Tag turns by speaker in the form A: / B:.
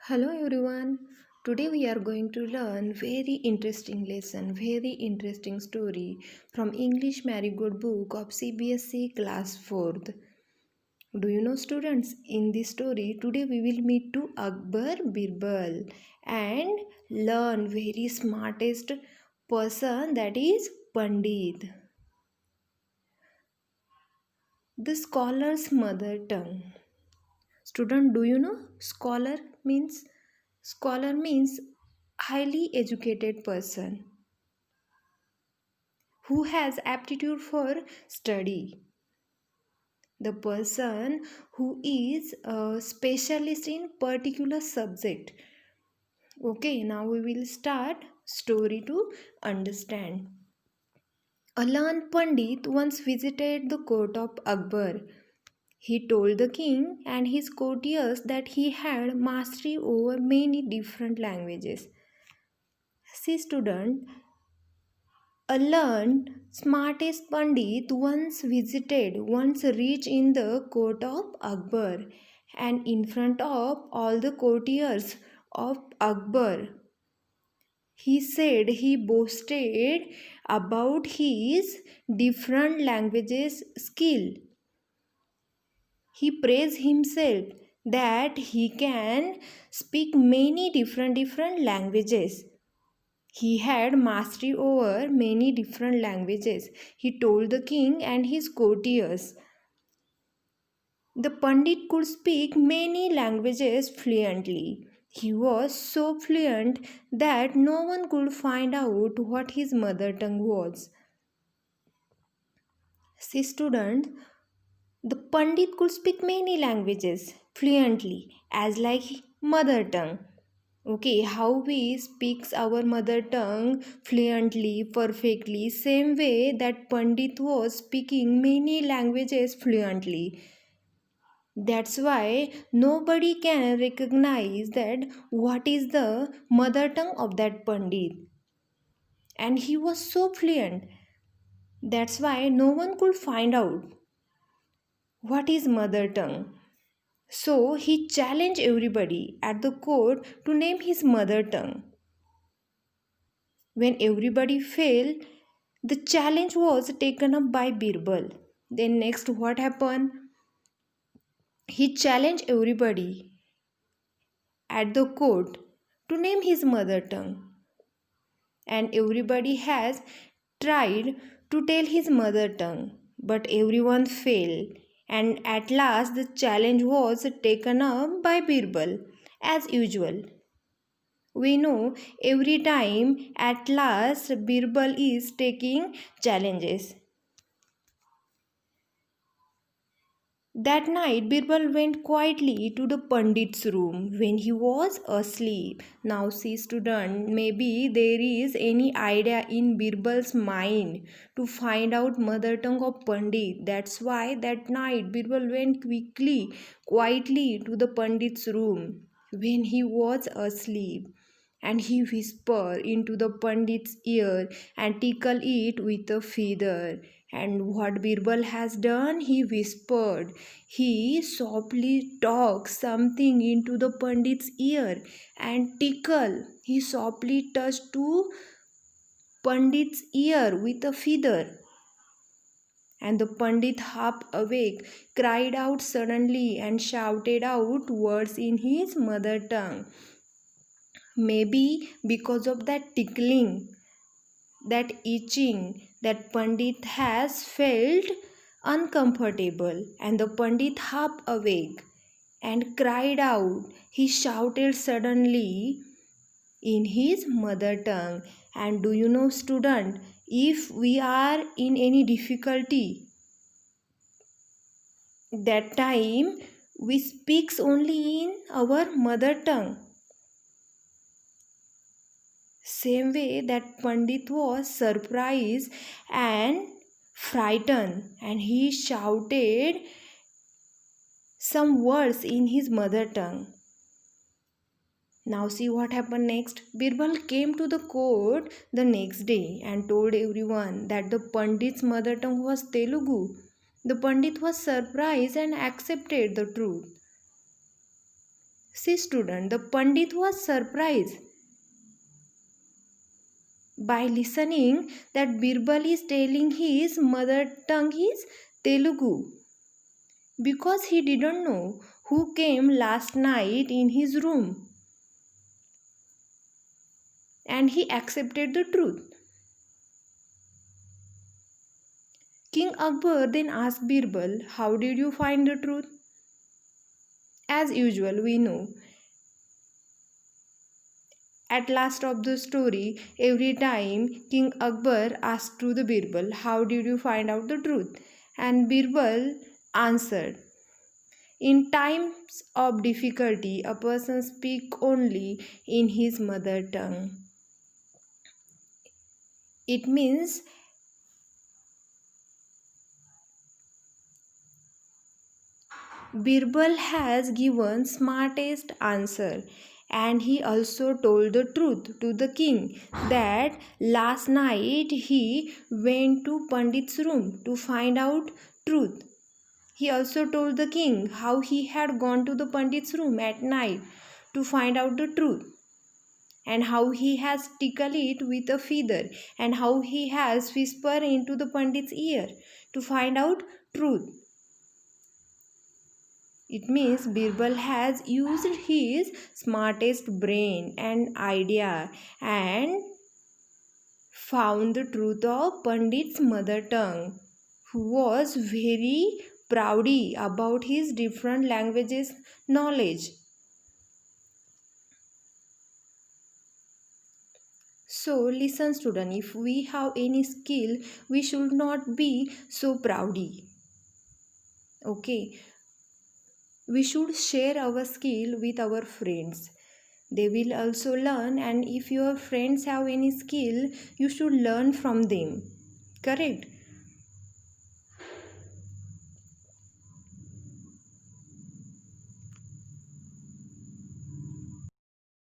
A: Hello everyone. Today we are going to learn very interesting lesson, very interesting story from English Marigold book of CBSE class 4th. Do you know students, in this story today we will meet to Akbar Birbal and learn very smartest person, that is Pandit, the scholar's mother tongue. Student, do you know scholar means highly educated person who has aptitude for study, the person who is a specialist in particular subject. Okay, now we will start story to understand. A learned Pandit once visited the court of Akbar. He told the king and his courtiers that he had mastery over many different languages. See student, a learned, smartest Pandit once reached in the court of Akbar, and in front of all the courtiers of Akbar, he boasted about his different languages skill. He praised himself that he can speak many different languages. He had mastery over many different languages, he told the king and his courtiers. The Pandit could speak many languages fluently. He was so fluent that no one could find out what his mother tongue was. See, students, the Pandit could speak many languages fluently as like mother tongue. Okay, how we speaks our mother tongue fluently, perfectly, same way that Pandit was speaking many languages fluently. That's why nobody can recognize that what is the mother tongue of that Pandit. And he was so fluent. That's why no one could find out what is mother tongue. So he challenged everybody at the court to name his mother tongue. When everybody failed, the challenge was taken up by Birbal. Then next what happened? He challenged everybody at the court to name his mother tongue. And everybody has tried to tell his mother tongue, but everyone failed. And at last the challenge was taken up by Birbal as usual. We know every time at last Birbal is taking challenges. That night, Birbal went quietly to the Pandit's room when he was asleep. Now, see, student, maybe there is any idea in Birbal's mind to find out mother tongue of Pandit. That's why that night Birbal went quietly to the Pandit's room when he was asleep, and he whispered into the Pandit's ear and tickled it with a feather. And what Birbal has done, he whispered. He softly talked something into the Pandit's ear and tickled. He softly touched to Pandit's ear with a feather. And the Pandit, half awake, cried out suddenly and shouted out words in his mother tongue. Maybe because of that tickling, that itching, that Pandit has felt uncomfortable, and the Pandit half awake and cried out. He shouted suddenly in his mother tongue. And do you know, student, if we are in any difficulty, that time we speaks only in our mother tongue. Same way that Pandit was surprised and frightened, and he shouted some words in his mother tongue. Now see what happened next. Birbal came to the court the next day and told everyone that the Pandit's mother tongue was Telugu. The Pandit was surprised and accepted the truth. See student, the Pandit was surprised by listening that Birbal is telling his mother tongue is Telugu because he didn't know who came last night in his room, and he accepted the truth. King Akbar then asked Birbal, "How did you find the truth?" As usual, we know at last of the story, every time King Akbar asked to the Birbal, "How did you find out the truth?" And Birbal answered, "In times of difficulty, a person speaks only in his mother tongue." It means Birbal has given smartest answer, and he also told the truth to the king that last night he went to Pandit's room to find out truth. He also told the king how he had gone to the Pandit's room at night to find out the truth, and how he has tickled it with a feather, and how he has whispered into the Pandit's ear to find out truth. It means Birbal has used his smartest brain and idea and found the truth of Pandit's mother tongue, who was very proudy about his different languages knowledge. So listen student, if we have any skill, we should not be so proudy. Okay, we should share our skill with our friends. They will also learn, and if your friends have any skill, you should learn from them. Correct?